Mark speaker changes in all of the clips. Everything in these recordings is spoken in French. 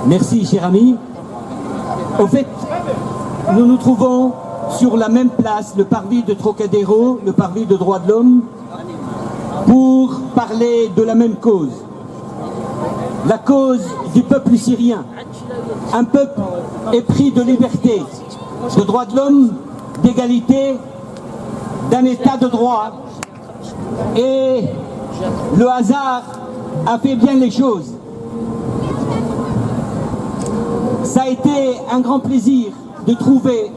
Speaker 1: Merci, cher ami. Au fait, nous nous trouvons sur la même place, le parvis de Trocadéro, le parvis de droits de l'homme, pour parler de la même cause. La cause du peuple syrien. Un peuple épris de liberté, de droits de l'homme, d'égalité, d'un état de droit. Et le hasard a fait bien les choses. Ça a été un grand plaisir de trouver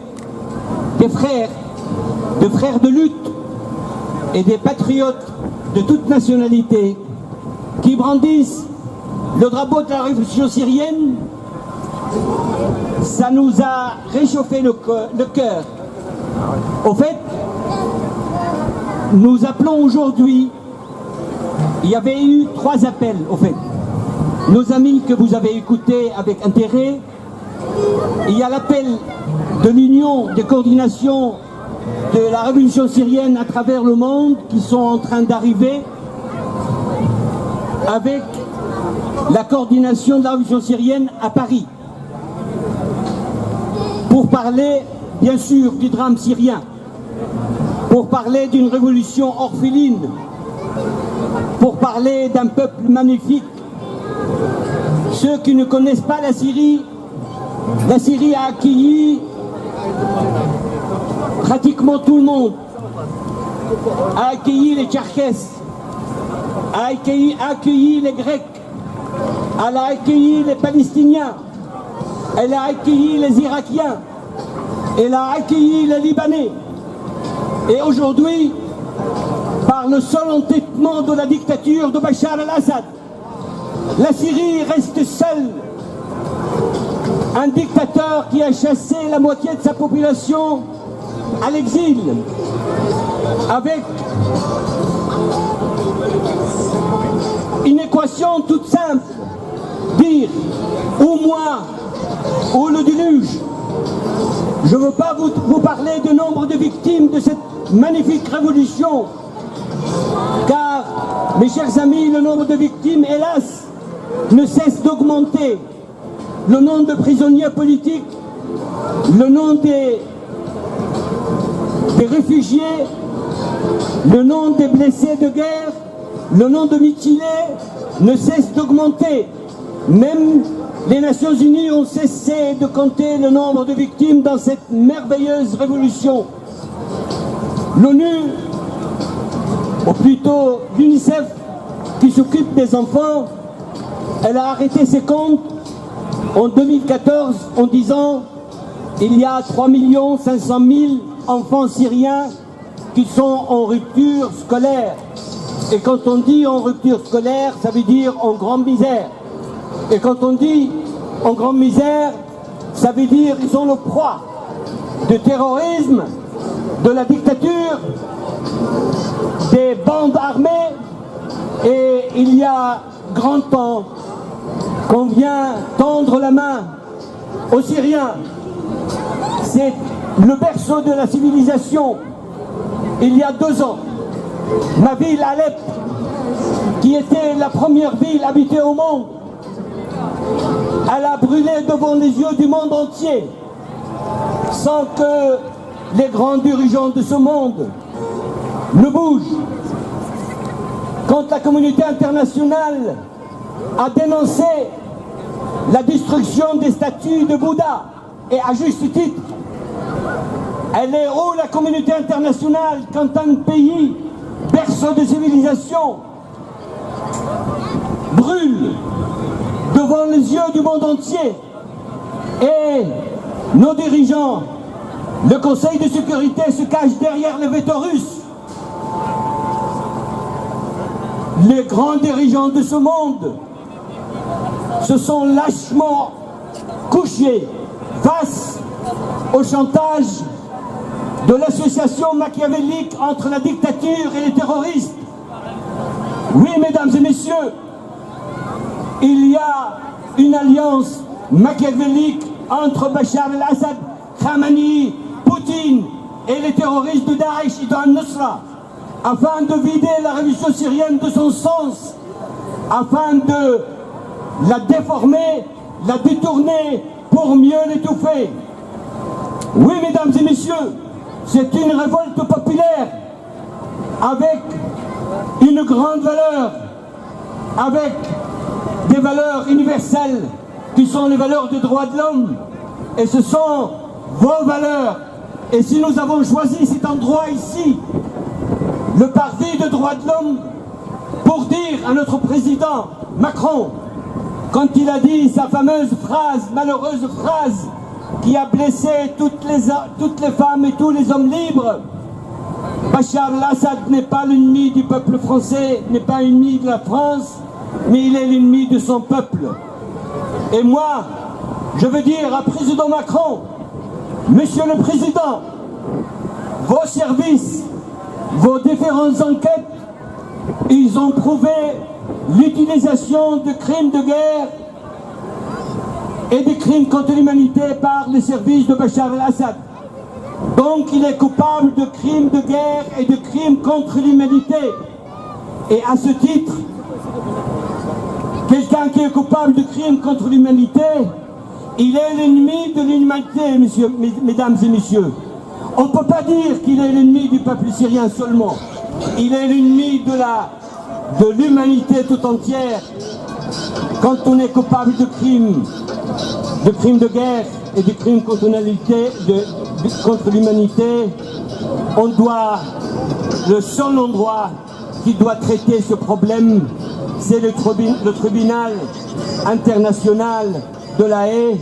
Speaker 1: des frères de lutte et des patriotes de toute nationalité qui brandissent le drapeau de la révolution syrienne. Ça nous a réchauffé le cœur. Au fait, nous appelons aujourd'hui, il y avait eu 3 appels au fait. Nos amis que vous avez écoutés avec intérêt, il y a l'appel de l'Union des coordinations de la révolution syrienne à travers le monde qui sont en train d'arriver avec la coordination de la révolution syrienne à Paris pour parler bien sûr du drame syrien, pour parler d'une révolution orpheline, pour parler d'un peuple magnifique. Ceux qui ne connaissent pas la Syrie a accueilli pratiquement tout le monde, a accueilli les Tcherkesses, a accueilli les Grecs, elle a accueilli les Palestiniens, elle a accueilli les Irakiens, elle a accueilli les Libanais. Et aujourd'hui, par le seul entêtement de la dictature de Bachar el-Assad, la Syrie reste seule. Un dictateur qui a chassé la moitié de sa population à l'exil, avec une équation toute simple, dire ou moi ou le déluge. Je ne veux pas vous parler du nombre de victimes de cette magnifique révolution, car, mes chers amis, le nombre de victimes, hélas, ne cesse d'augmenter. Le nombre de prisonniers politiques, le nombre des réfugiés, le nombre des blessés de guerre, le nombre de mutilés ne cesse d'augmenter. Même les Nations Unies ont cessé de compter le nombre de victimes dans cette merveilleuse révolution. L'ONU, ou plutôt l'UNICEF, qui s'occupe des enfants, elle a arrêté ses comptes en 2014 en disant il y a 3 500 000 enfants syriens qui sont en rupture scolaire. Et quand on dit en rupture scolaire, ça veut dire en grande misère. Et quand on dit en grande misère, ça veut dire qu'ils sont le proie du terrorisme, de la dictature, des bandes armées. Et il y a grand temps qu'on vient tendre la main aux Syriens. C'est le berceau de la civilisation. Il y a 2 ans, ma ville Alep, qui était la première ville habitée au monde, elle a brûlé devant les yeux du monde entier, sans que les grands dirigeants de ce monde ne bougent. Quand la communauté internationale a dénoncé la destruction des statues de Bouddha, et à juste titre, elle est où la communauté internationale quand un pays, berceau de civilisation, brûle devant les yeux du monde entier, et nos dirigeants, le Conseil de sécurité se cache derrière le veto russe. Les grands dirigeants de ce monde se sont lâchement couchés face au chantage de l'association machiavélique entre la dictature et les terroristes. Oui, mesdames et messieurs, il y a une alliance machiavélique entre Bachar el-Assad, Khamenei, Poutine et les terroristes de Daesh et de Al-Nusra, afin de vider la révolution syrienne de son sens, afin de la déformer l'a détourné pour mieux l'étouffer. Oui, mesdames et messieurs, c'est une révolte populaire avec une grande valeur, avec des valeurs universelles qui sont les valeurs des droits de l'homme. Et ce sont vos valeurs. Et si nous avons choisi cet endroit ici, le Parti des droits de l'homme, pour dire à notre président Macron, quand il a dit sa fameuse phrase, malheureuse phrase, qui a blessé toutes les femmes et tous les hommes libres, Bachar el-Assad n'est pas l'ennemi du peuple français, n'est pas l'ennemi de la France, mais il est l'ennemi de son peuple. Et moi, je veux dire à président Macron, Monsieur le Président, vos services, vos différentes enquêtes, ils ont prouvé l'utilisation de crimes de guerre et des crimes contre l'humanité par les services de Bachar el-Assad. Donc il est coupable de crimes de guerre et de crimes contre l'humanité. Et à ce titre, quelqu'un qui est coupable de crimes contre l'humanité, il est l'ennemi de l'humanité, mesdames et messieurs. On ne peut pas dire qu'il est l'ennemi du peuple syrien seulement. Il est l'ennemi de l'humanité tout entière. Quand on est coupable de crimes de guerre et de crimes contre l'humanité, on doit, le seul endroit qui doit traiter ce problème, c'est le tribunal international de la Haye,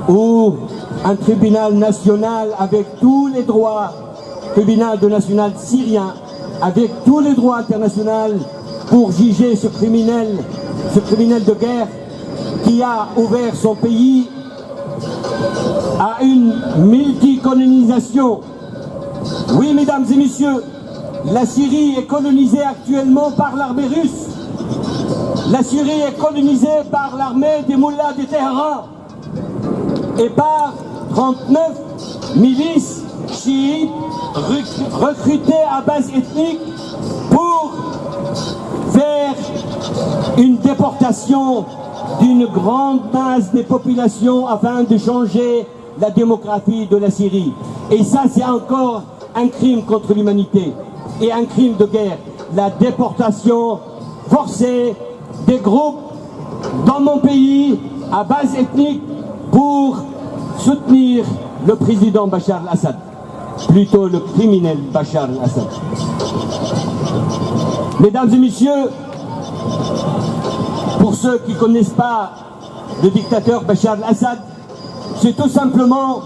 Speaker 1: ou un tribunal national avec tous les droits, tribunal national syrien, avec tous les droits internationaux pour juger ce criminel de guerre qui a ouvert son pays à une multicolonisation. Oui, mesdames et messieurs, la Syrie est colonisée actuellement par l'armée russe. La Syrie est colonisée par l'armée des mollahs de Téhéran et par 39 milices chiites recrutées à base ethnique pour faire une déportation d'une grande masse des populations afin de changer la démographie de la Syrie. Et ça, c'est encore un crime contre l'humanité et un crime de guerre. La déportation forcée des groupes dans mon pays à base ethnique pour soutenir le président Bachar el-Assad, plutôt le criminel Bachar el-Assad. Mesdames et messieurs, pour ceux qui ne connaissent pas le dictateur Bachar el-Assad, c'est tout simplement,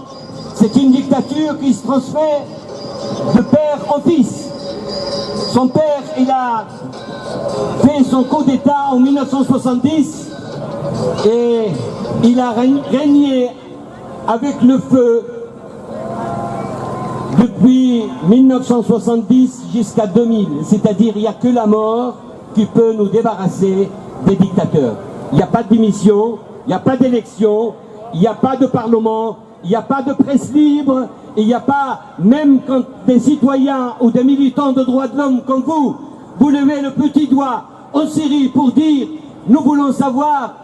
Speaker 1: c'est une dictature qui se transmet de père en fils. Son père, il a fait son coup d'État en 1970 et il a régné avec le feu depuis 1970 jusqu'à 2000. C'est-à-dire il n'y a que la mort qui peut nous débarrasser des dictateurs. Il n'y a pas de démission, il n'y a pas d'élection, il n'y a pas de parlement, il n'y a pas de presse libre, il n'y a pas, même quand des citoyens ou des militants de droits de l'homme comme vous levez le petit doigt en Syrie pour dire nous voulons savoir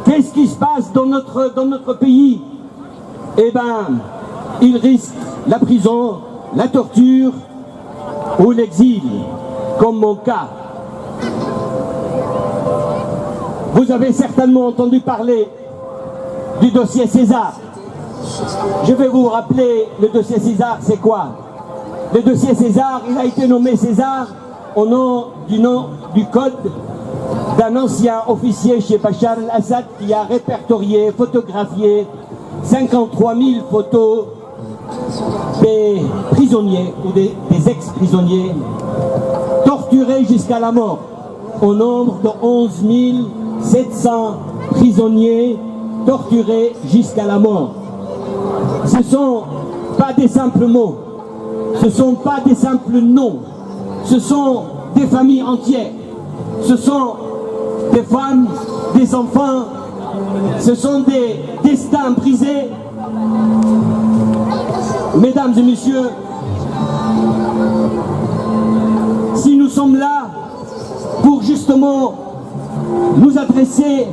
Speaker 1: qu'est-ce qui se passe dans notre pays, eh bien, ils risquent la prison, la torture ou l'exil, comme mon cas. Vous avez certainement entendu parler du dossier César. Je vais vous rappeler le dossier César, c'est quoi? Le dossier César, il a été nommé César au nom du code d'un ancien officier chez Bachar el-Assad qui a répertorié, photographié 53 000 photos des prisonniers ou des ex-prisonniers torturés jusqu'à la mort, au nombre de 11 700 prisonniers torturés jusqu'à la mort. Ce ne sont pas des simples mots, ce ne sont pas des simples noms, ce sont des familles entières, ce sont des femmes, des enfants, ce sont des destins brisés. Mesdames et messieurs, si nous sommes là pour justement nous adresser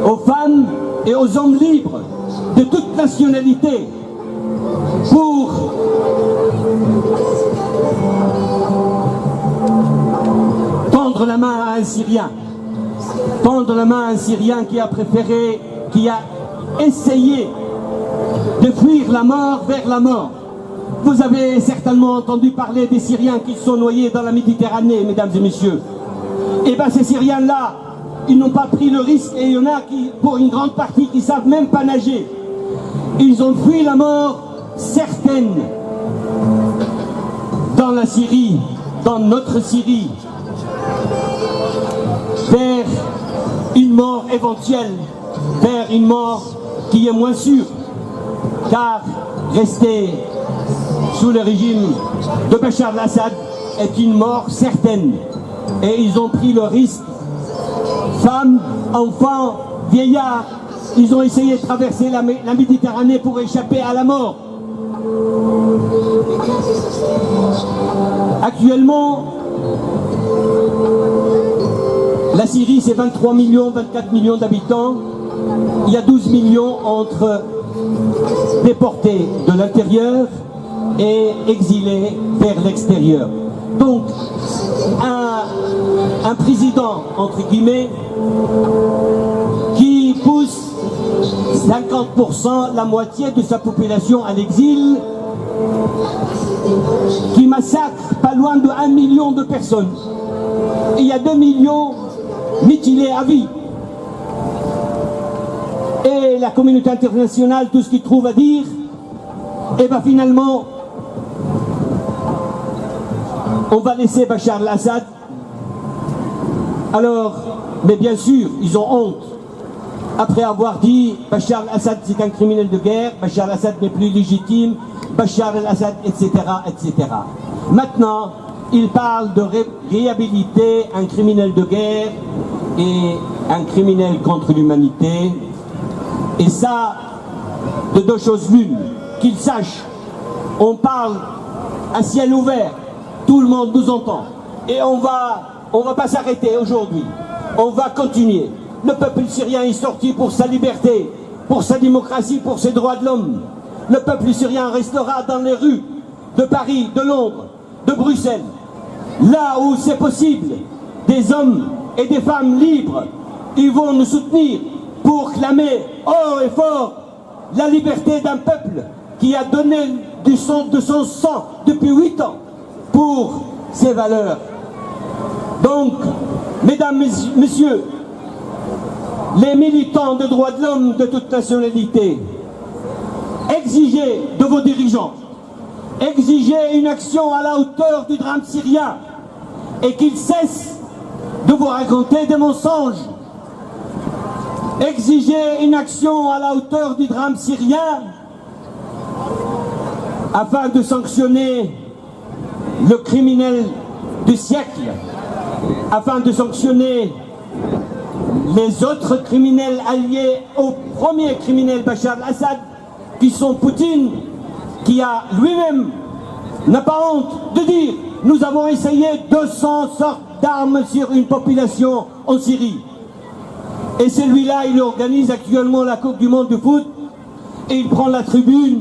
Speaker 1: aux femmes et aux hommes libres de toute nationalité pour tendre la main à un Syrien. Tendre la main à un Syrien qui a préféré, qui a essayé de fuir la mort vers la mort. Vous avez certainement entendu parler des Syriens qui sont noyés dans la Méditerranée, mesdames et messieurs. Et bien ces Syriens-là, ils n'ont pas pris le risque, et il y en a qui, pour une grande partie, qui ne savent même pas nager. Ils ont fui la mort certaine dans la Syrie, dans notre Syrie, vers une mort éventuelle, vers une mort qui est moins sûre, car rester sous le régime de Bachar al-Assad est une mort certaine. Et ils ont pris le risque. Femmes, enfants, vieillards, ils ont essayé de traverser la Méditerranée pour échapper à la mort. Actuellement, la Syrie, c'est 23 millions, 24 millions d'habitants. Il y a 12 millions entre déportés de l'intérieur et exilés vers l'extérieur. Donc, un président, entre guillemets, qui pousse 50%, la moitié de sa population à l'exil, qui massacre pas loin de 1 million de personnes. Il y a 2 millions mutilés à vie. Et la communauté internationale, tout ce qu'il trouve à dire, et bien finalement, on va laisser Bachar al-Assad. Alors, mais bien sûr, ils ont honte. Après avoir dit Bachar al-Assad c'est un criminel de guerre, Bachar al-Assad n'est plus légitime, Bachar al-Assad, etc., etc. Maintenant, ils parlent de réhabiliter un criminel de guerre et un criminel contre l'humanité. Et ça, de deux choses l'une, qu'ils sachent, on parle à ciel ouvert, tout le monde nous entend. Et on va pas s'arrêter aujourd'hui, on va continuer. Le peuple syrien est sorti pour sa liberté, pour sa démocratie, pour ses droits de l'homme. Le peuple syrien restera dans les rues de Paris, de Londres, de Bruxelles. Là où c'est possible, des hommes et des femmes libres, ils vont nous soutenir pour clamer haut et fort la liberté d'un peuple qui a donné de son sang depuis 8 ans pour ses valeurs. Donc, mesdames, messieurs, les militants de droits de l'homme de toute nationalité, exigez de vos dirigeants, exigez une action à la hauteur du drame syrien et qu'ils cessent de vous raconter des mensonges. Exigez une action à la hauteur du drame syrien afin de sanctionner le criminel du siècle, afin de sanctionner les autres criminels alliés au premier criminel Bachar al-Assad, qui sont Poutine, qui a lui-même n'a pas honte de dire nous avons essayé 200 sortes d'armes sur une population en Syrie. Et celui-là, il organise actuellement la Coupe du Monde de foot et il prend la tribune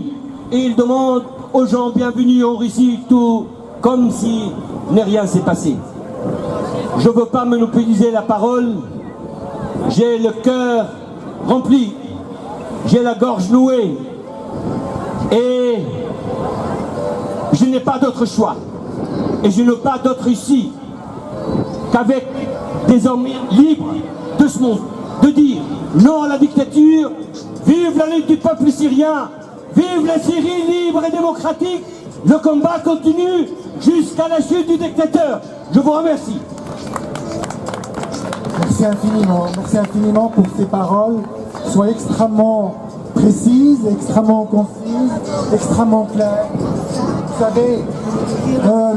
Speaker 1: et il demande aux gens bienvenue en Russie, tout comme si rien s'est passé. Je ne veux pas monopoliser la parole, j'ai le cœur rempli, j'ai la gorge nouée et je n'ai pas d'autre choix et je n'ai pas d'autre issue qu'avec des hommes libres de ce monde, de dire non à la dictature, vive la lutte du peuple syrien, vive la Syrie libre et démocratique, le combat continue jusqu'à la chute du dictateur. Je vous remercie.
Speaker 2: Merci infiniment pour ces paroles qui sont extrêmement précises, extrêmement concises, extrêmement claires. Vous savez,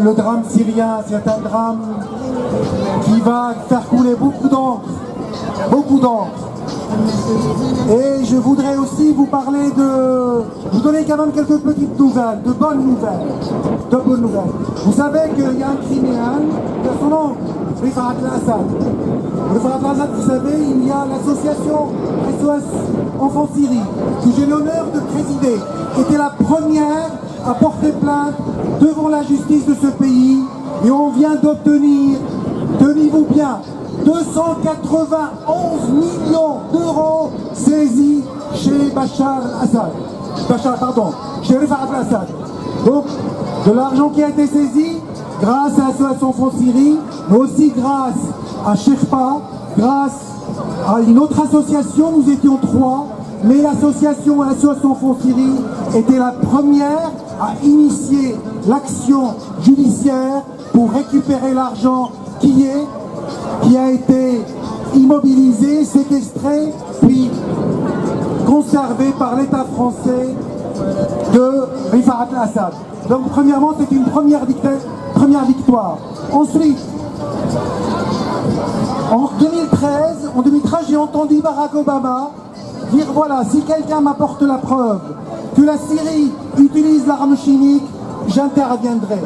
Speaker 2: le drame syrien, c'est un drame qui va faire couler beaucoup d'encre. Et je voudrais aussi vous parler vous donner quand même quelques petites nouvelles, de bonnes nouvelles. Vous savez qu'il y a un criminel qui a son oncle Rifat al-Assad. Rifat al-Assad, vous savez, il y a l'association SOS Enfants Syrie, que j'ai l'honneur de présider, qui était la première à porter plainte devant la justice de ce pays. Et on vient d'obtenir, tenez-vous bien, 291 millions d'euros saisis chez Bachar al-Assad. Chez Rifat al-Assad. Donc, de l'argent qui a été saisi grâce à SOS Enfants Syrie, mais aussi grâce à Sherpa, grâce à une autre association, nous étions 3, mais l'association SOS Enfants Syrie était la première à initier l'action judiciaire pour récupérer l'argent qui a été immobilisé, séquestré, puis conservé par l'État français de Rifat al-Assad. Donc premièrement, c'est une première victoire. Ensuite, en 2013, j'ai entendu Barack Obama dire voilà, si quelqu'un m'apporte la preuve que la Syrie utilise l'arme chimique, j'interviendrai.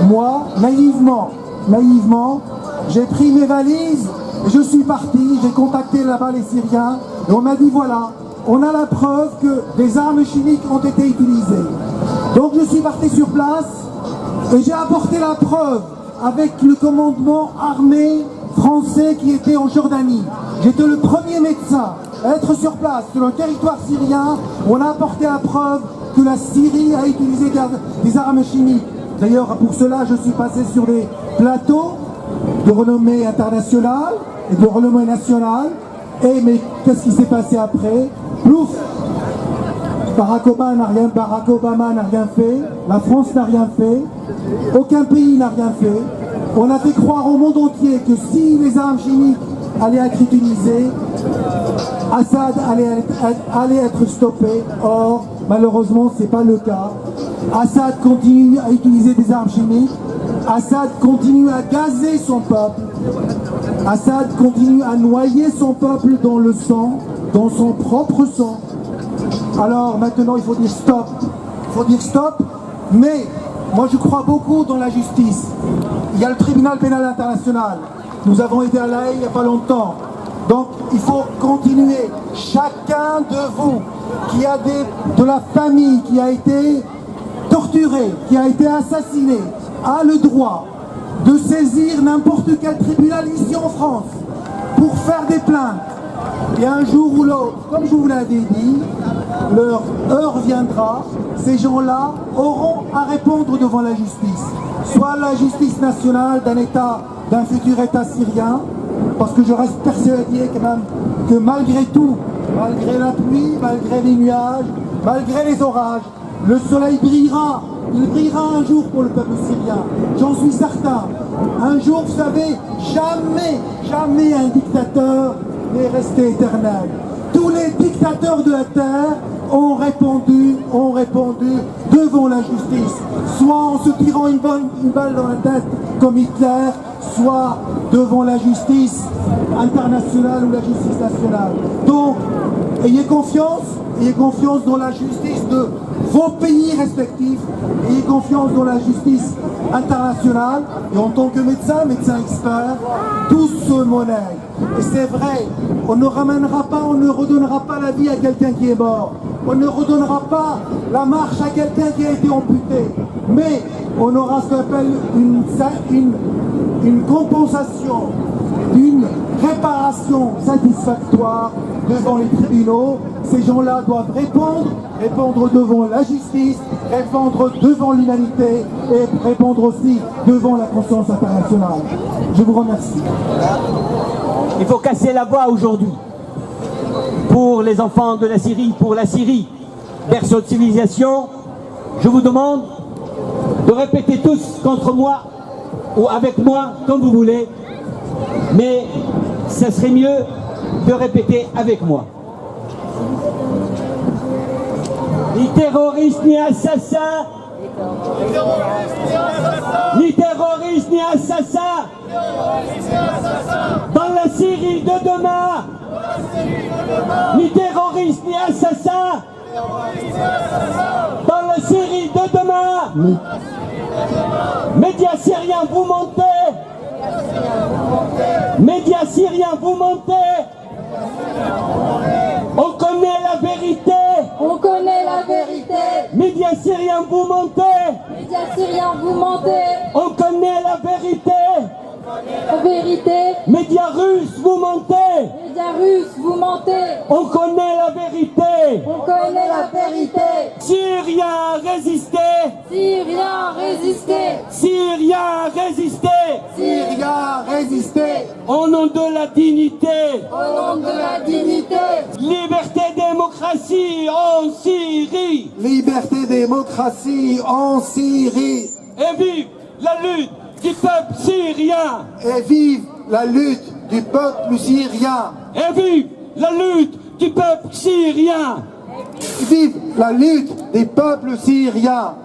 Speaker 2: Moi, naïvement, j'ai pris mes valises et je suis parti, j'ai contacté là-bas les Syriens et on m'a dit voilà, on a la preuve que des armes chimiques ont été utilisées. Donc je suis parti sur place et j'ai apporté la preuve avec le commandement armé français qui était en Jordanie. J'étais le premier médecin à être sur place, sur le territoire syrien. On a apporté la preuve que la Syrie a utilisé des armes chimiques. D'ailleurs, pour cela, je suis passé sur des plateaux de renommée internationale et de renommée nationale. Mais qu'est-ce qui s'est passé après? Plouf! Barack Obama n'a rien fait, la France n'a rien fait, aucun pays n'a rien fait. On a fait croire au monde entier que si les armes chimiques allaient être utilisées, Assad allait être stoppé. Or, malheureusement, ce n'est pas le cas. Assad continue à utiliser des armes chimiques, Assad continue à gazer son peuple, Assad continue à noyer son peuple dans le sang, dans son propre sang. Alors maintenant il faut dire stop, mais moi je crois beaucoup dans la justice. Il y a le tribunal pénal international, nous avons été à La Haye il n'y a pas longtemps, donc il faut continuer. Chacun de vous qui a de la famille qui a été torturée, qui a été assassinée, a le droit de saisir n'importe quel tribunal ici en France pour faire des plaintes. Et un jour ou l'autre, comme je vous l'avais dit, leur heure viendra, ces gens-là auront à répondre devant la justice. Soit la justice nationale d'un futur État syrien, parce que je reste persuadé quand même que malgré tout, malgré la pluie, malgré les nuages, malgré les orages, le soleil brillera. Il brillera un jour pour le peuple syrien, j'en suis certain. Un jour, vous savez, jamais un dictateur n'est resté éternel. Tous les dictateurs de la terre ont répondu devant la justice, soit en se tirant une balle dans la tête comme Hitler, soit devant la justice internationale ou la justice nationale. Donc, ayez confiance dans la justice de vos pays respectifs, ayez confiance dans la justice internationale, et en tant que médecin expert, tout se monnaie. Et c'est vrai, on ne redonnera pas la vie à quelqu'un qui est mort, on ne redonnera pas la marche à quelqu'un qui a été amputé, mais on aura ce qu'on appelle une compensation, une réparation satisfactoire devant les tribunaux. Ces gens-là doivent répondre devant la justice, répondre devant l'humanité et répondre aussi devant la conscience internationale. Je vous remercie.
Speaker 1: Il faut casser la voix aujourd'hui pour les enfants de la Syrie, pour la Syrie, berceau de civilisation. Je vous demande de répéter tous contre moi ou avec moi, comme vous voulez, mais ça serait mieux de répéter avec moi. Ni terroriste ni assassin, ni terroriste ni assassin, dans la Syrie de demain, ni terroriste ni assassin, dans la Syrie de demain. Médias syriens, vous mentez. syriens, vous mentez. On connaît la vérité.
Speaker 3: On connaît la vérité.
Speaker 1: Médias syriens, vous mentez.
Speaker 3: Médias syriens, vous mentez.
Speaker 1: On connaît la vérité.
Speaker 3: La vérité.
Speaker 1: Médias russes, vous mentez.
Speaker 3: Médias russes, vous mentez.
Speaker 1: On connaît la vérité.
Speaker 3: On connaît la vérité.
Speaker 1: Syriens, résistez.
Speaker 3: Syriens, résistez.
Speaker 1: Syriens, résistez.
Speaker 2: Syriens, résistez.
Speaker 1: Au nom de la dignité.
Speaker 3: Au nom de la dignité.
Speaker 1: Liberté, démocratie en Syrie.
Speaker 2: Liberté, démocratie en Syrie.
Speaker 1: Et vive la lutte du peuple syrien.
Speaker 2: Et vive la lutte du peuple syrien.
Speaker 1: Et vive la lutte du peuple syrien.
Speaker 2: Vive la lutte des peuples syriens.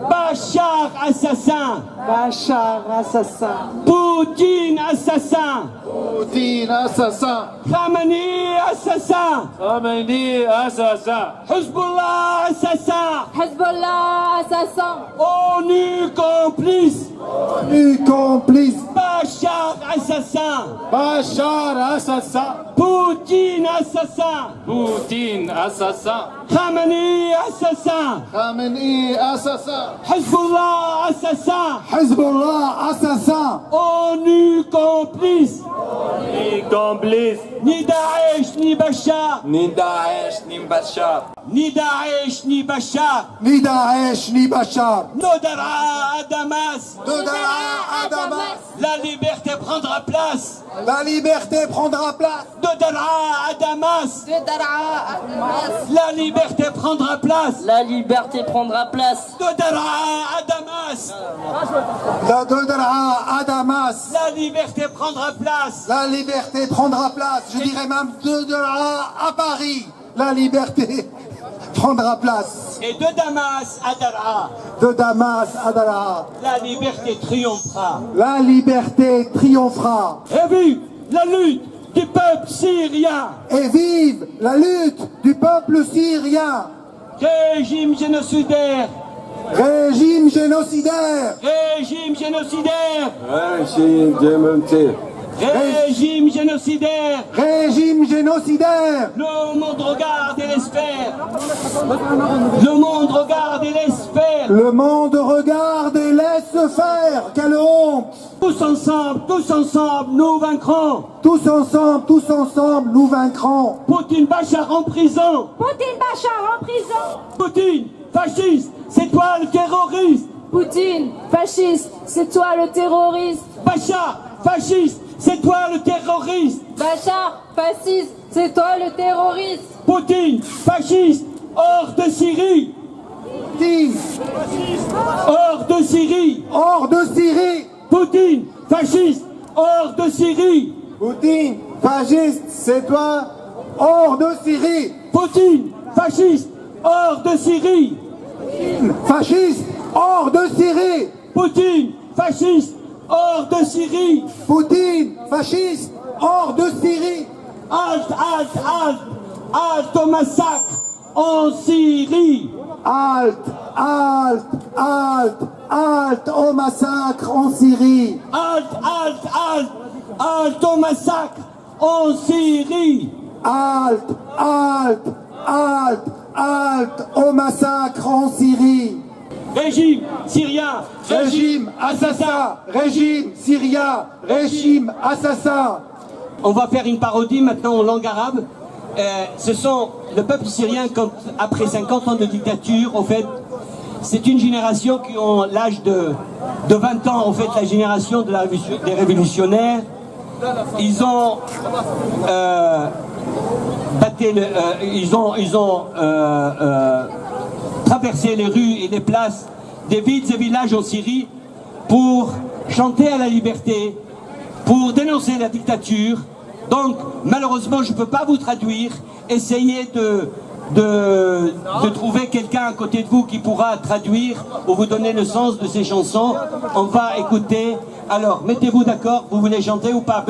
Speaker 1: Bachar assassin.
Speaker 4: Bachar assassin.
Speaker 1: Poutine assassin.
Speaker 2: Poutine assassin.
Speaker 1: Khamenei assassin.
Speaker 5: Khamenei assassin.
Speaker 1: Hezbollah assassin.
Speaker 3: Hezbollah, assassin.
Speaker 1: ONU complice.
Speaker 2: ONU complice.
Speaker 1: Bachar assassin.
Speaker 2: Bachar assassin.
Speaker 1: Poutine assassin.
Speaker 5: Poutine assassin.
Speaker 1: Khamenei assassin.
Speaker 2: Khamenei assassin.
Speaker 1: Hezbollah assassin.
Speaker 2: Hezbollah assassin.
Speaker 1: ONU complice.
Speaker 5: Ni complice.
Speaker 1: Ni Daesh ni Bachar.
Speaker 5: Ni Daesh ni Bachar.
Speaker 1: Ni Daesh ni Bachar.
Speaker 2: Ni Daesh ni Bachar.
Speaker 1: Nodara à Damas.
Speaker 2: De Daraa à Damas.
Speaker 1: La liberté prendra place.
Speaker 2: La liberté prendra place.
Speaker 1: De Daraa à Damas.
Speaker 3: De Daraa à Damas.
Speaker 1: La liberté prendra place.
Speaker 4: La liberté prendra place.
Speaker 1: De Daraa à Damas.
Speaker 2: De Daraa à Damas.
Speaker 1: La liberté prendra place.
Speaker 2: La liberté prendra place. Je dirais même de Daraa à Paris. La liberté prendra place.
Speaker 1: Et de Damas à Daraa,
Speaker 2: De Damas à Daraa.
Speaker 1: la liberté triomphera.
Speaker 2: La liberté triomphera.
Speaker 1: Et vive la lutte du peuple syrien.
Speaker 2: Et vive la lutte du peuple syrien.
Speaker 1: Régime génocidaire.
Speaker 2: Régime génocidaire.
Speaker 1: Régime génocidaire.
Speaker 5: Régime génocidaire.
Speaker 2: Régime génocidaire.
Speaker 1: Le monde regarde et l'espère. Le monde regarde et l'espère.
Speaker 2: Le monde regarde et laisse faire. Quelle honte.
Speaker 1: Tous ensemble, nous vaincrons.
Speaker 2: Tous ensemble, nous vaincrons.
Speaker 1: Poutine, Bachar en prison.
Speaker 3: Poutine, Bachar en prison.
Speaker 1: Poutine, fasciste, c'est toi le terroriste.
Speaker 3: Poutine, fasciste, c'est toi le terroriste.
Speaker 1: Bachar, fasciste, c'est toi le terroriste.
Speaker 3: Bachar, fasciste, c'est toi le terroriste.
Speaker 1: Poutine, fasciste, hors de Syrie.
Speaker 2: Poutine,
Speaker 1: Hors de Syrie.
Speaker 2: hors de Syrie.
Speaker 1: Poutine, fasciste, hors de Syrie.
Speaker 2: Poutine, fasciste, c'est toi, hors de Syrie.
Speaker 1: Poutine, fasciste, hors de Syrie.
Speaker 2: Fasciste, hors de Syrie.
Speaker 1: Poutine, fasciste, hors de Syrie.
Speaker 2: Poutine, fasciste, hors de Syrie.
Speaker 1: Halte, halte, halte, halte au massacre en Syrie.
Speaker 2: Halte, halte, halte, halte au massacre en Syrie.
Speaker 1: Halte, halte, halte, halte au massacre en Syrie.
Speaker 2: Halte, halte, halte, halte au massacre en Syrie.
Speaker 1: Régime syrien,
Speaker 2: Régime assassin, régime syrien, régime assassin.
Speaker 1: On va faire une parodie maintenant en langue arabe. Ce sont le peuple syrien, après 50 ans de dictature, en fait, c'est une génération qui ont l'âge de 20 ans, en fait, la génération des révolutionnaires. Ils ont traversé les rues et les places des villes et villages en Syrie pour chanter à la liberté, pour dénoncer la dictature. Donc, malheureusement, je ne peux pas vous traduire. Essayez de trouver quelqu'un à côté de vous qui pourra traduire ou vous donner le sens de ces chansons. On va écouter. Alors, mettez-vous d'accord, vous voulez chanter ou pas?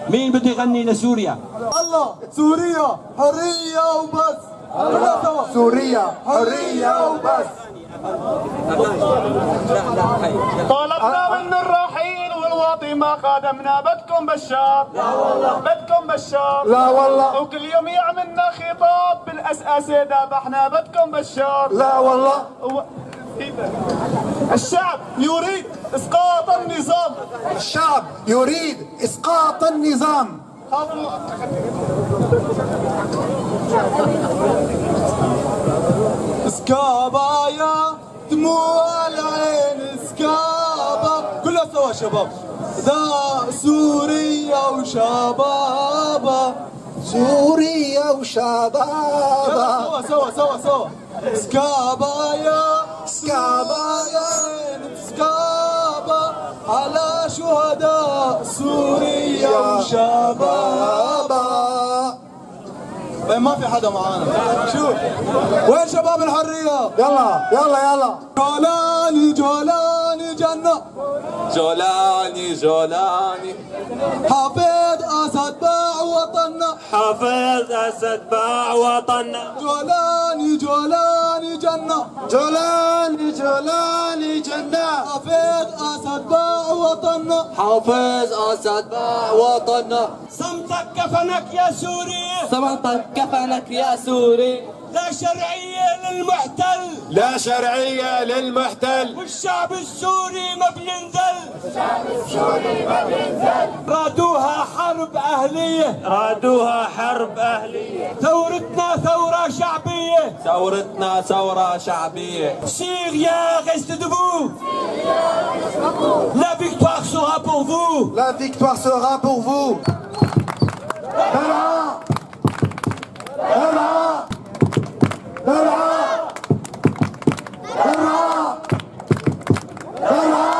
Speaker 1: مين بده يغني لسوريا؟
Speaker 2: الله سوريا حرية وبس. سوريا حرية وبس.
Speaker 5: طالبنا من الراحين والواطنين
Speaker 6: ما خادمنا. بدكم بشار؟ لا والله. بدكم بشار؟
Speaker 2: لا والله.
Speaker 6: وكل يوم يعملنا خطاب بالأسئلة ذبحنا. بدكم بشار؟
Speaker 2: لا والله.
Speaker 6: الشعب يريد إسقاط النظام.
Speaker 2: الشعب يريد إسقاط النظام.
Speaker 6: اسكابا يا دموع العين اسكابا. كلها سوا شباب. ذا سوريا وشبابا.
Speaker 2: سوريا وشبابا.
Speaker 6: سوا اسكابا يا اسكابا على شهداء سوريا وشبابا. ما في حدا معانا. شوف وين شباب الحرية؟
Speaker 2: يلا يلا يلا.
Speaker 6: جولاني جولاني جنة.
Speaker 5: جولاني جولاني
Speaker 6: حافظ أسد باع وطننا.
Speaker 5: حافظ أسد باع وطننا.
Speaker 6: جولاني جولاني جنة.
Speaker 2: جولاني جولاني جنة.
Speaker 6: حافظ أسد باع وطننا.
Speaker 4: حافظ أسد باع وطننا.
Speaker 1: صمتك كفنك يا سوري.
Speaker 4: صمتك كفنك يا سوري.
Speaker 1: لا شرعية للمحتل.
Speaker 5: لا شرعية للمحتل.
Speaker 1: والشعب السوري ما بينزل. رادوها حرب أهلية.
Speaker 5: رادوها حرب أهلية.
Speaker 1: ثورتنا ثورة شعبية.
Speaker 5: ثورتنا ثورة شعبية.
Speaker 1: Syria reste debout. La victoire sera pour vous.
Speaker 2: La victoire sera pour vous. درعا درعا درعا درعا درعا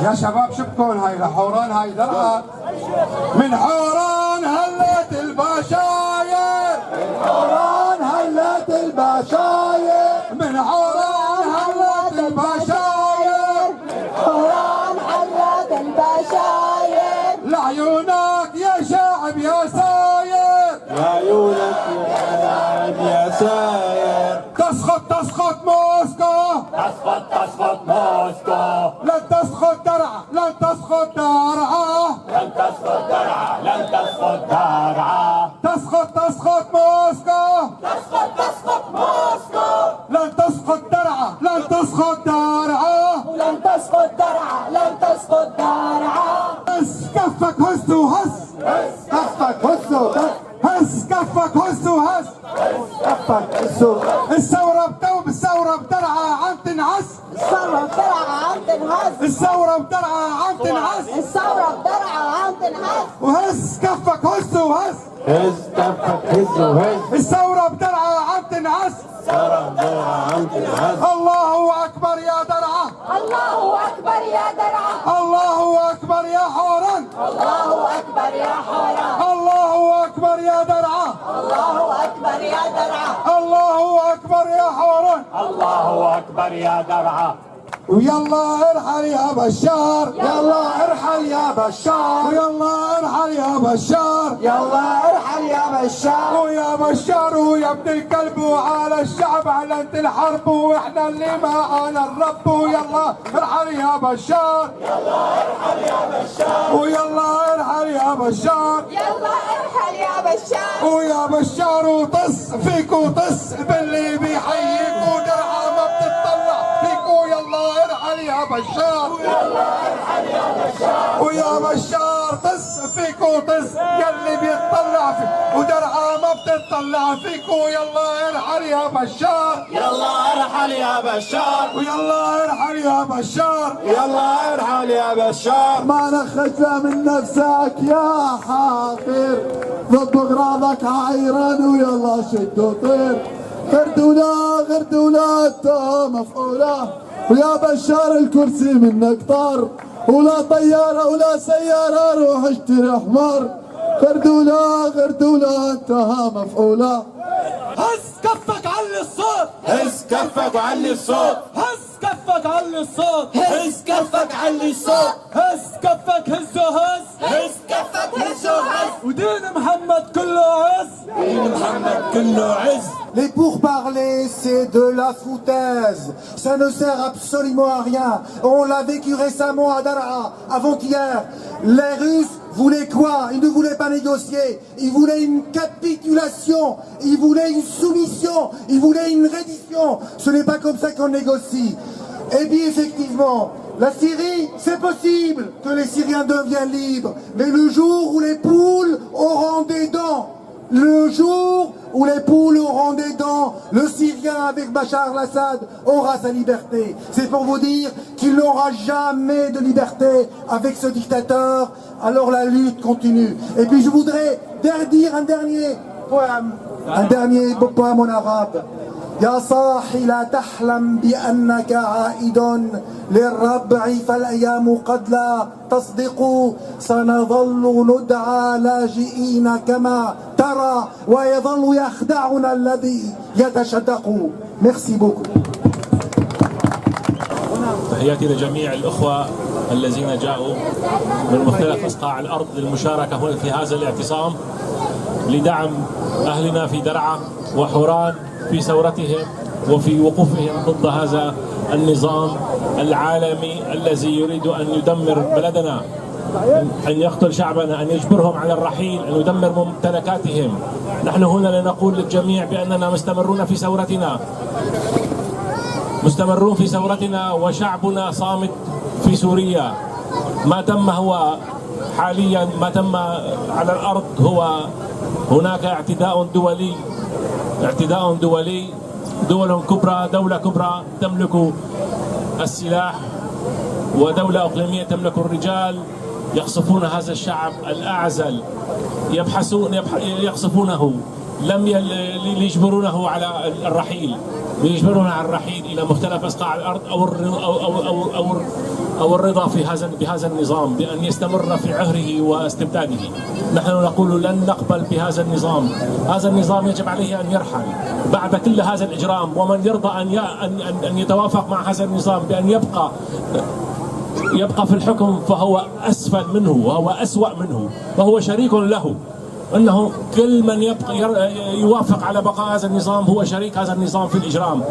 Speaker 2: يا شباب شو بكون هاي لحوران هاي درعا. من حوران هلت البشاير. من حوران هلت البشاير. من حوران هلت البشاير.
Speaker 7: من حوران هلت البشاير.
Speaker 2: لعيونك يا شعب يا ساير.
Speaker 5: لعيونك يا شعب يا ساير.
Speaker 2: تسقط موسكو.
Speaker 5: تسقط موسكو.
Speaker 2: لن تسقط درعا. لن تسقط درعا.
Speaker 5: لن تسقط درعا. لن تسقط درعا.
Speaker 2: تسقط موسكو.
Speaker 7: تسقط موسكو.
Speaker 2: لن تسقط درعا. لن تسقط درعا.
Speaker 7: لن تسقط درعا. لن تسقط درعا.
Speaker 2: هز كفك هز وهز. كفك هز وهز. هز كفك هز وهز. كفك هز وهز. الثورة بتوب. الثورة بدرعا عم تنعس.
Speaker 7: الثورة بدرعا عم تنهز.
Speaker 2: الثورة بدرعا عم تنعس.
Speaker 7: الثورة بدرعا عم تنهز.
Speaker 2: وهز كفك هز وهز.
Speaker 5: هز كفك هز وهز.
Speaker 2: الثورة بدرعا عم تنعس.
Speaker 5: ثورة بدرعا عم تنهز.
Speaker 2: الله أكبر يا درعا.
Speaker 7: الله أكبر يا درعا.
Speaker 2: الله أكبر يا حوران.
Speaker 7: الله أكبر يا حوران.
Speaker 2: الله أكبر يا درعا.
Speaker 7: الله أكبر يا درعا.
Speaker 2: الله أكبر يا حوران.
Speaker 5: الله أكبر يا درعا.
Speaker 2: ويلا ارحل يا بشار. يلا ارحل يا بشار. ويلا ارحل يا بشار. يلا ارحل يا بشار. ويا بشار ويا ابن الكلب وعلى الشعب اعلنت الحرب واحنا اللي معانا الرب. ويلا ارحل يا بشار. يلا ارحل يا بشار. ويلا ارحل يا بشار.
Speaker 7: يلا ارحل يا بشار.
Speaker 2: ويا بشار وطس فيك وطس باللي بيحييك ودرعا ما بتطلع فيك. يلا ارحل يا بشار ويا بشار طز فيك وطز يلي بيتطلع فيك ودرعا ما بتطلع فيك ويلا ارحل يا بشار
Speaker 5: يلا ارحل يا بشار
Speaker 2: ويلا ارحل يا بشار
Speaker 5: يلا ارحل يا بشار
Speaker 2: ما نخجل من نفسك يا حاقر ضد اغراضك عايران ويلا شد وطير غردولا التهم مفعوله ويا بشار الكرسي منك طار ولا طيارة ولا سيارة روح اشتري حمار غردولا انتهى مفعولة
Speaker 5: هز كفك علي الصوت هز كفك وعلي الصوت هز كفك علي الصوت هز كفك علي الصوت هز كفك هزه هز هز كفك هزه هز ودين محمد كله عز دين محمد كله عز.
Speaker 2: Les pourparlers, c'est de la foutaise. Ça ne sert absolument à rien. On l'a vécu récemment à Daraa, avant-hier. Les Russes voulaient quoi? Ils ne voulaient pas négocier. Ils voulaient une capitulation. Ils voulaient une soumission. Ils voulaient une reddition. Ce n'est pas comme ça qu'on négocie. Et puis effectivement, la Syrie, c'est possible que les Syriens deviennent libres. Mais le jour où les poules auront des dents, le jour où les poules auront des dents, le Syrien avec Bachar al-Assad aura sa liberté. C'est pour vous dire qu'il n'aura jamais de liberté avec ce dictateur. Alors la lutte continue. Et puis je voudrais dire un dernier poème en arabe. يا صاحي لا تحلم بأنك عائد للربع فالأيام قد لا تصدق سنظل ندعى لاجئين كما ترى ويظل يخدعنا الذي يتشدق. Merci beaucoup.
Speaker 8: تحياتي لجميع الأخوة الذين جاءوا من مختلف أصقاع الأرض للمشاركة هنا في هذا الاعتصام لدعم أهلنا في درعا وحوران في ثورتهم وفي وقوفهم ضد هذا النظام العالمي الذي يريد أن يدمر بلدنا، أن يقتل شعبنا، أن يجبرهم على الرحيل، أن يدمر ممتلكاتهم. نحن هنا لنقول للجميع بأننا مستمرون في ثورتنا، مستمرون في ثورتنا وشعبنا صامت في سوريا. ما تم هو حاليا، ما تم على الأرض هو هناك اعتداء دولي، دول كبرى، دولة كبرى تملك السلاح ودولة إقليمية تملك الرجال يقصفون هذا الشعب الأعزل، يقصفونه ليجبرونه على الرحيل، إلى مختلف أصقاع الأرض أو الرضا بهذا النظام بأن يستمر في عهره واستبداده. نحن نقول لن نقبل بهذا النظام. هذا النظام يجب عليه أن يرحل بعد كل هذا الإجرام، ومن يرضى أن يتوافق مع هذا النظام بأن يبقى في الحكم فهو أسفل منه وهو أسوأ منه وهو شريك له. أنه كل من يوافق على بقاء هذا النظام هو شريك هذا النظام في الإجرام.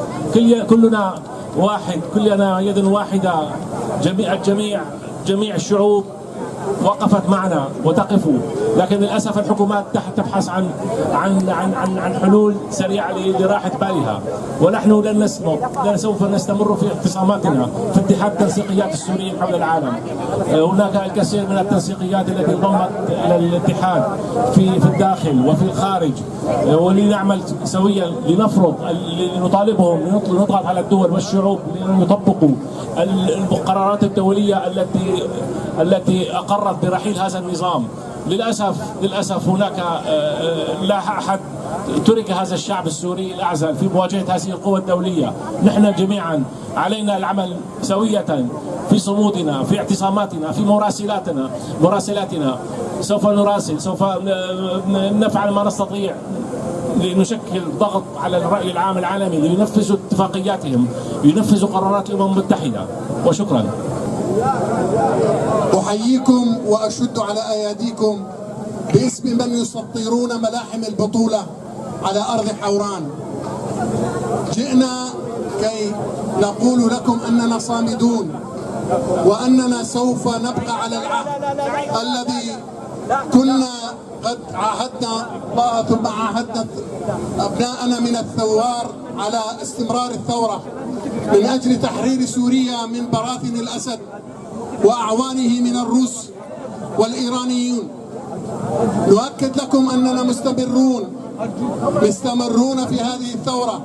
Speaker 8: كلنا واحد، كلنا يد واحدة، جميع الشعوب وقفت معنا وتقف، لكن للأسف الحكومات تبحث عن حلول سريعة لراحة بالها، ونحن لن نصمت، سوف نستمر في اعتصاماتنا في اتحاد التنسيقيات السوريين حول العالم. هناك الكثير من التنسيقيات التي انضمت إلى الاتحاد في الداخل وفي الخارج، ولنعمل سويا لنطالبهم، نضغط على الدول والشعوب لأن يطبقوا القرارات الدولية التي أقرت برحيل هذا النظام. للأسف هناك لا أحد ترك هذا الشعب السوري الأعزل في مواجهة هذه القوى الدولية. نحن جميعا علينا العمل سوية في صمودنا، في اعتصاماتنا، في مراسلاتنا. سوف نراسل، سوف نفعل ما نستطيع لنشكل ضغط على الرأي العام العالمي لينفذوا اتفاقياتهم، ينفذوا قرارات الأمم المتحدة. وشكرا.
Speaker 9: أحييكم وأشد على أياديكم باسم من يسطرون ملاحم البطولة على أرض حوران. جئنا كي نقول لكم أننا صامدون وأننا سوف نبقى على العهد الذي كنا قد عاهدنا الله ثم عاهدنا أبناءنا من الثوار على استمرار الثورة. من أجل تحرير سوريا من براثن الأسد وأعوانه من الروس والإيرانيين. نؤكد لكم أننا مستمرون في هذه الثورة،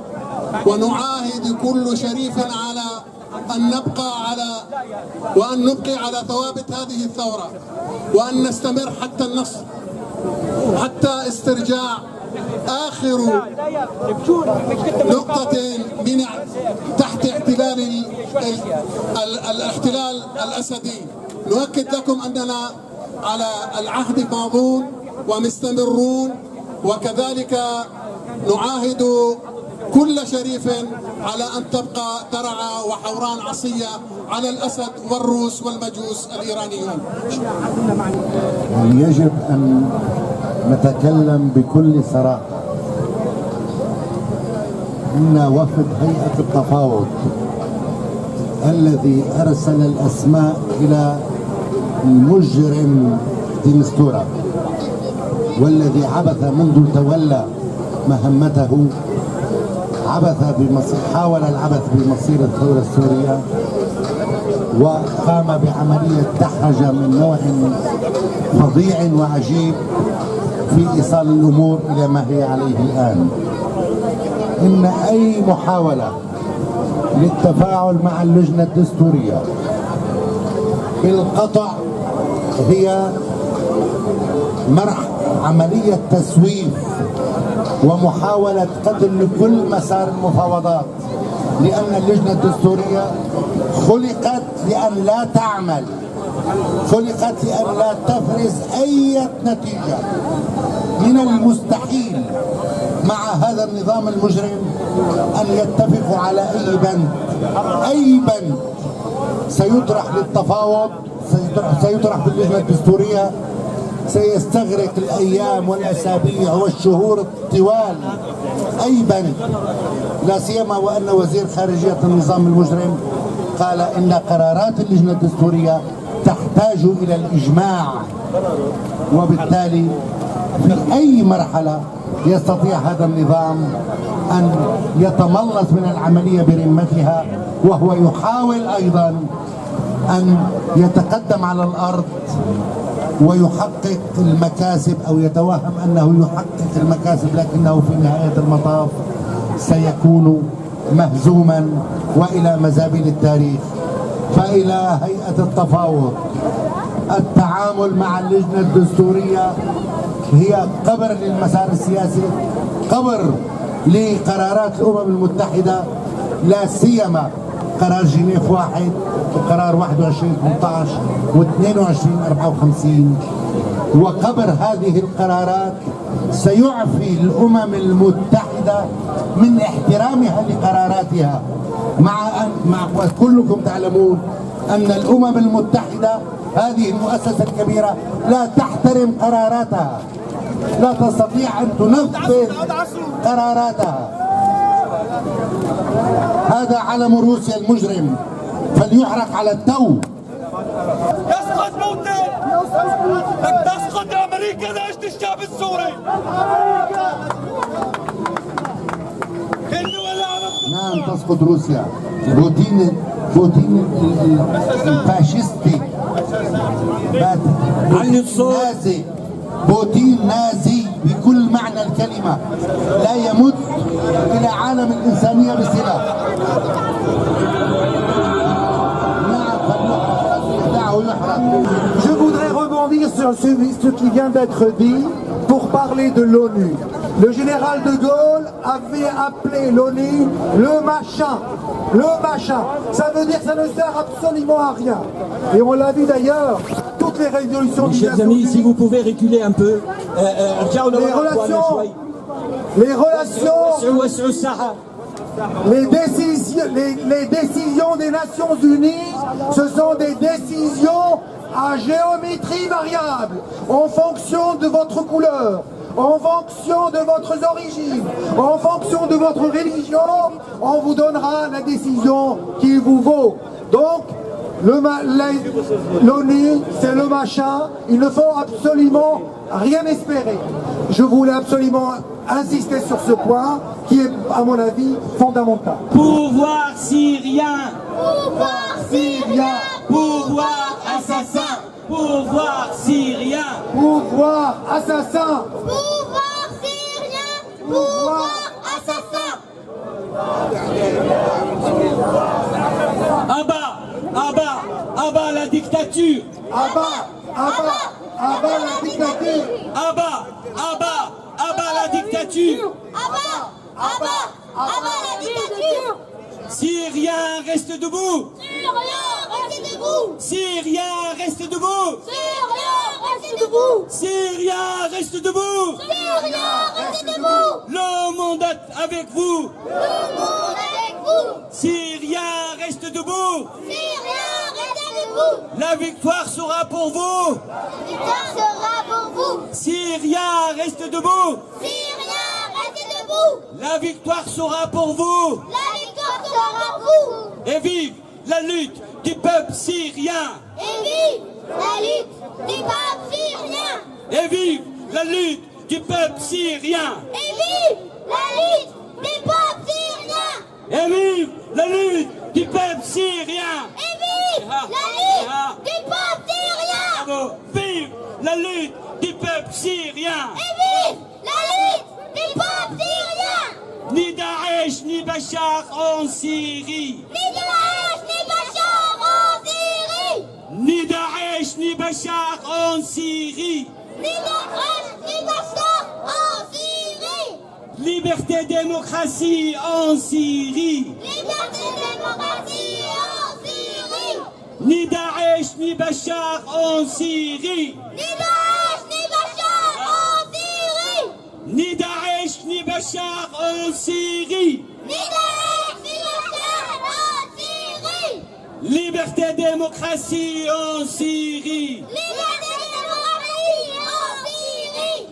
Speaker 9: ونعاهد كل شريف على أن نبقي على ثوابت هذه الثورة، وأن نستمر حتى النصر، حتى استرجاع آخر نقطة من تحت الاحتلال الأسدي. نؤكد لكم أننا على العهد ماضون ومستمرون، وكذلك نعاهد كل شريف على أن تبقى ترعى وحوران عصية على الأسد والروس والمجوس الإيرانيون.
Speaker 2: يجب أن نتكلم بكل صراحة. إن وفد هيئة التفاوض الذي أرسل الأسماء إلى المجرم دي مستورة، والذي عبث منذ تولى مهمته، حاول العبث بمصير الثورة السورية، وقام بعملية دحرجة من نوع فظيع وعجيب في إيصال الأمور إلى ما هي عليه الآن. إن أي محاولة للتفاعل مع اللجنة الدستورية بالقطع هي عملية تسويف ومحاولة قتل لكل مسار المفاوضات، لأن اللجنة الدستورية خلقت لأن لا تعمل، خلقت لأن لا تفرز أي نتيجة. من المستحيل مع هذا النظام المجرم أن يتفقوا على أي بند سيطرح للتفاوض، سيطرح في اللجنة الدستورية، سيستغرق الأيام والأسابيع والشهور الطوال. أي بند، لا سيما وأن وزير خارجية النظام المجرم قال إن قرارات اللجنة الدستورية تحتاج إلى الإجماع، وبالتالي في أي مرحلة يستطيع هذا النظام أن يتملص من العملية برمتها، وهو يحاول أيضا أن يتقدم على الأرض ويحقق المكاسب، أو يتوهم أنه يحقق المكاسب، لكنه في نهاية المطاف سيكون مهزوما وإلى مزابل التاريخ. فإلى هيئة التفاوض، التعامل مع اللجنة الدستورية هي قبر للمسار السياسي، قبر لقرارات الأمم المتحدة، لا سيما قرار جنيف 1 وقرار 21/18 و22/54. وقبر هذه القرارات سيعفي الأمم المتحدة من احترامها لقراراتها، مع وكلكم تعلمون أن الأمم المتحدة هذه المؤسسة الكبيرة لا تحترم قراراتها، لا تستطيع أن تنفذ قراراتها. هذا علم روسيا المجرم، فليحرق على التو.
Speaker 5: يسقط بوتين، تسقط أمريكا لأجل الشعب السوري.
Speaker 2: نعم تسقط روسيا. بوتين الفاشستي نازي، بوتين نازي بكل معنى الكلمة، لا يمت إلى عالم الإنسانية بصلة.
Speaker 10: Je voudrais rebondir sur ce qui vient d'être dit pour parler de l'ONU. Le général de Gaulle avait appelé l'ONU le machin. Le machin. Ça veut dire que ça ne sert absolument à rien. Et on l'a vu d'ailleurs, toutes les résolutions des
Speaker 1: Chers amis, si vous pouvez reculer un peu.
Speaker 10: Les décisions des Nations Unies, ce sont des décisions à géométrie variable, en fonction de votre couleur, en fonction de votre origine, en fonction de votre religion, on vous donnera la décision qu'il vous vaut. Donc, l'ONU, c'est le machin, il ne faut absolument rien espérer. Je voulais absolument
Speaker 2: insister sur ce point qui est, à mon avis, fondamental.
Speaker 1: Pouvoir syrien,
Speaker 7: Pouvoir syrien,
Speaker 1: pouvoir assassin, pouvoir syrien,
Speaker 2: Pouvoir assassin,
Speaker 7: pouvoir syrien, pouvoir assassin.
Speaker 1: Abat la dictature,
Speaker 2: abat la dictature,
Speaker 1: abat la dictature.
Speaker 7: Abat la dictature.
Speaker 1: Syriens, reste debout.
Speaker 7: Syrien, restez debout.
Speaker 1: Syriens, reste debout.
Speaker 7: Syrien, restez debout.
Speaker 1: Le monde est avec vous.
Speaker 7: Le monde avec vous.
Speaker 1: Syriens, reste debout.
Speaker 7: Syrien, restez debout.
Speaker 1: La victoire sera pour vous.
Speaker 7: La victoire sera pour vous.
Speaker 1: Syriens, reste debout.
Speaker 7: Syrien, restez debout.
Speaker 1: La victoire sera pour vous.
Speaker 7: La victoire sera pour vous.
Speaker 1: Et vive la lutte du peuple syrien.
Speaker 7: Et vive la lutte du peuple syrien.
Speaker 1: Et vive la lutte du peuple syrien.
Speaker 7: Et vive la lutte du peuple syrien.
Speaker 1: Et vive la lutte du peuple syrien.
Speaker 7: Et vive la lutte du peuple syrien.
Speaker 1: Bravo. Vive la lutte du peuple syrien.
Speaker 7: Et vive la lutte du peuple syrien.
Speaker 1: Ni Daesh ni Bachar en Syrie.
Speaker 7: Ni Daesh ni Bachar en Syrie.
Speaker 1: Ni Daesh ni Bachar en Syrie.
Speaker 7: Ni Daesh ni Bachar en Syrie.
Speaker 1: Liberté, démocratie en Syrie.
Speaker 7: Liberté, démocratie en Syrie.
Speaker 1: Ni Daesh ni Bachar en Syrie.
Speaker 7: Ni Daesh ni Bachar en Syrie.
Speaker 1: Ni Daesh ni Bachar en Syrie.
Speaker 7: Ni Daesh ni Bachar en Syrie.
Speaker 1: Liberté, démocratie en Syrie.
Speaker 7: Liberté, démocratie en Syrie.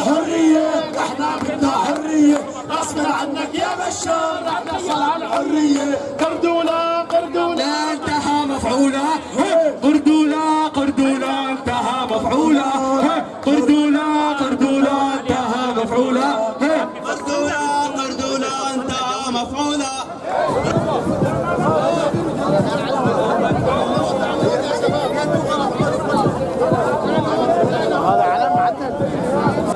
Speaker 5: حرية احنا بدنا حرية غصب عنك يا بشار رح نحصل على الحرية قردولا قردولا انتهى مفعولة قردولا قردولا انتهى مفعولة قردولا قردولا انتهى مفعولة قردولا قردولا انتهى مفعولة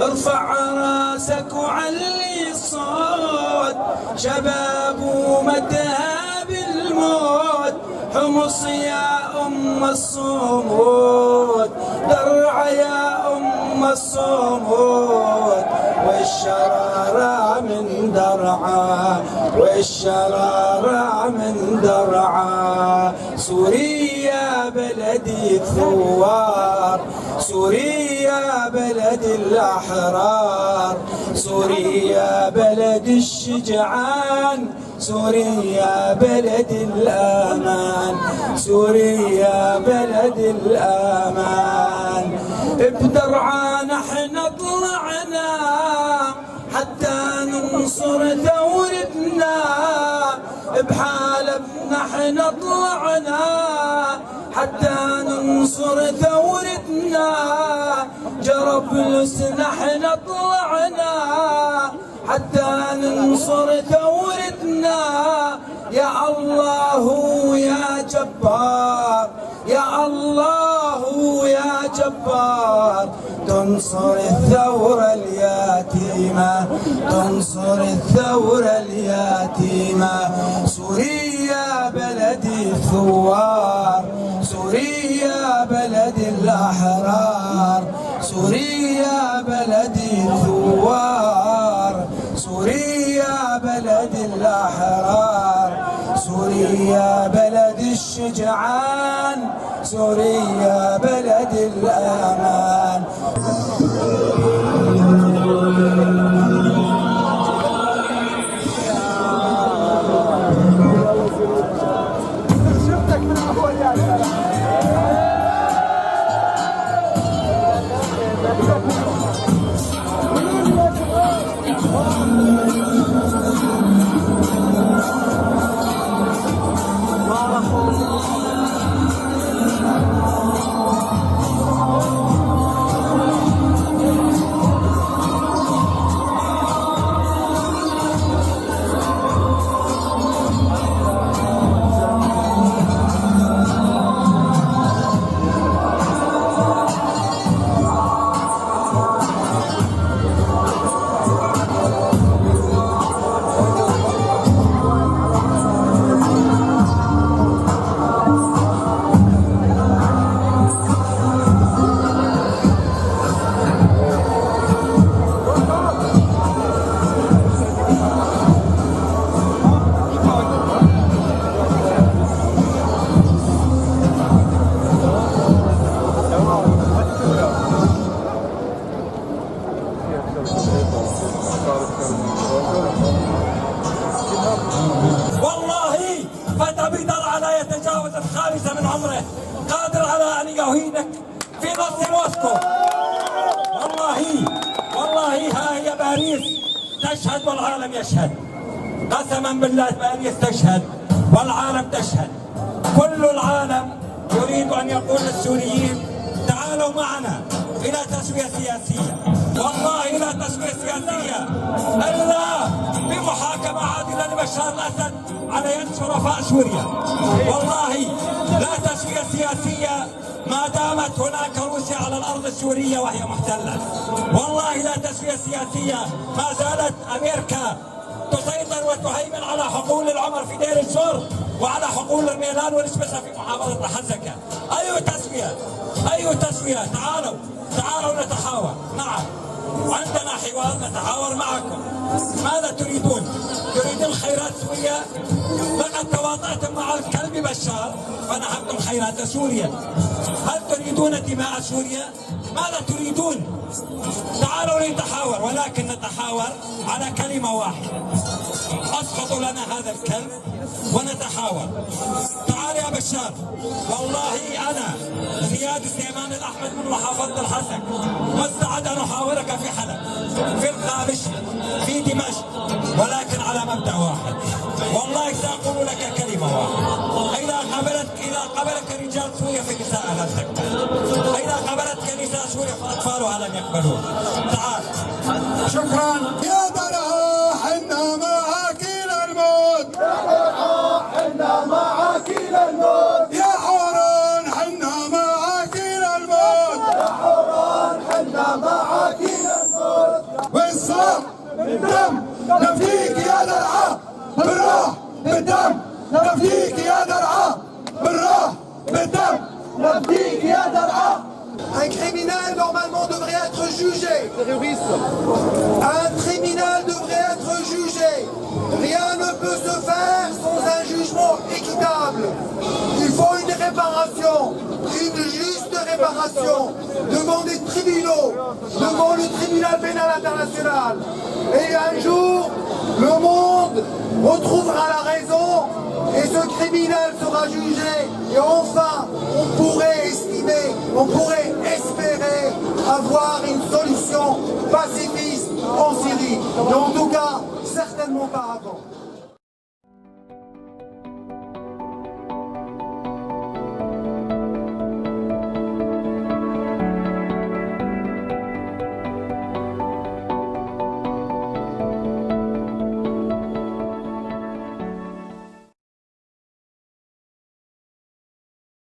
Speaker 4: ارفع راسك وعلي الصوت شباب ومتها بالموت حمص يا ام الصمود درع يا ام الصمود والشرارة من درعا والشرارة من درعا سوريا بلدي الثوار سوريا بلد الأحرار سوريا بلد الشجعان سوريا بلد الأمان سوريا بلد الأمان بدرعا نحن طلعنا حتى ننصر ثورتنا بحالب نحن طلعنا حتى ننصر ثورتنا جربلس نحن طلعنا حتى ننصر ثورتنا يا الله يا جبار يا الله يا جبار تنصر الثورة اليتيمة تنصر الثورة اليتيمة سوريا بلدي الثوار سوريا بلد الأحرار سوريا بلدي الثوار سوريا بلد الأحرار سوريا بلد الشجعان سوريا بلد الأمان الخامسة من عمره قادر على أن يهينك في نص موسكو. والله ها هي باريس تشهد والعالم يشهد. قسما بالله باريس تشهد والعالم تشهد. كل العالم يريد أن يقول للسوريين تعالوا معنا إلى تسوية سياسية. والله لا تسوية سياسية إلا بمحاكمة عادلة لبشار الأسد على يد شرفاء سوريا. والله لا تسوية سياسية ما دامت هناك روسيا على الأرض السورية وهي محتلة. والله لا تسوية سياسية ما زالت أمريكا تسيطر وتهيمن على حقول العمر في دير الزور وعلى حقول الميلان والسبسة في محافظة حزكة. أي تسوية؟ تعالوا نتحاور. نعم عندنا حوار نتحاور معكم. ماذا تريدون؟ تريدون خيرات سوريا؟ لقد تواطأتم مع الكلب بشار فنهبتم خيرات سوريا. هل تريدون دماء سوريا؟ ماذا تريدون؟ تعالوا نتحاور، ولكن نتحاور على كلمة واحدة. اسقطوا لنا هذا الكلب ونتحاور. تعال يا بشار، والله أنا زياد سليمان الأحمد من محافظة الحسك مستعد أن أحاورك في حلب، في الخابش، في دمشق، ولكن على مبدأ واحد. والله سأقول لك كلمة واحدة. إذا قبلك رجال سوريا في نساء لن تقبل. إذا قبلتك نساء سوريا فأطفالها لن يقبلون. تعال.
Speaker 9: شكرا. يا درعا حنا معك إلى الموت. يا درعا حنا معك إلى الموت. يا حوران حنا معك إلى الموت. يا حوران حنا معك إلى الموت. والصلاة بالدم نفديك يا درعا بالروح بالدم نفديك يا درعا بالروح بالدم نفديك يا درعا.
Speaker 10: Un criminel, normalement, devrait être jugé. Un criminel devrait être jugé. Rien ne peut se faire sans un jugement équitable. Il faut une réparation, une juste réparation, devant des tribunaux, devant le tribunal pénal international. Et un jour, le monde retrouvera la raison et ce criminel sera jugé. Et enfin, on pourrait espérer avoir une solution pacifiste en Syrie. Mais en tout cas, certainement pas avant.